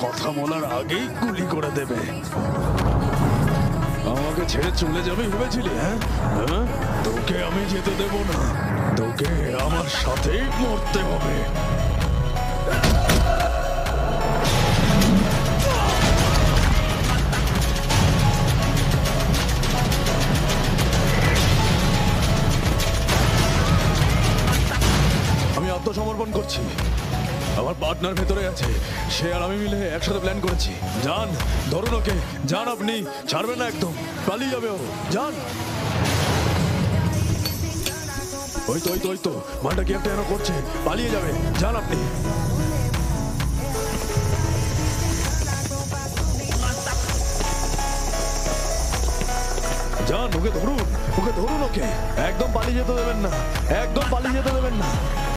কথা বলার আগেই গুলি করে দেবে। আমাকে ছেড়ে চলে যাবে ভেবেছিলি? হ্যাঁ, তোকে আমি যেতে দেব না, তোকে আমার সাথেই মরতে হবে। আমি আত্মসমর্পণ করছি। আমার পার্টনার ভেতরে আছে, সে আর আমি মিলে একসাথে প্ল্যান করেছি। যান, ধরুন ওকে, যান, আপনি ছাড়বেন না একদম, পালিয়ে যাবে ও, যান। ওই তো ওই তো ওই তো মানটা কি একটা যেন করছে, পালিয়ে যাবে, যান আপনি। যান, ওকে ধরুন, ওকে ধরুন, ওকে একদম পালিয়ে যেতে দেবেন না, একদম পালিয়ে যেতে দেবেন না।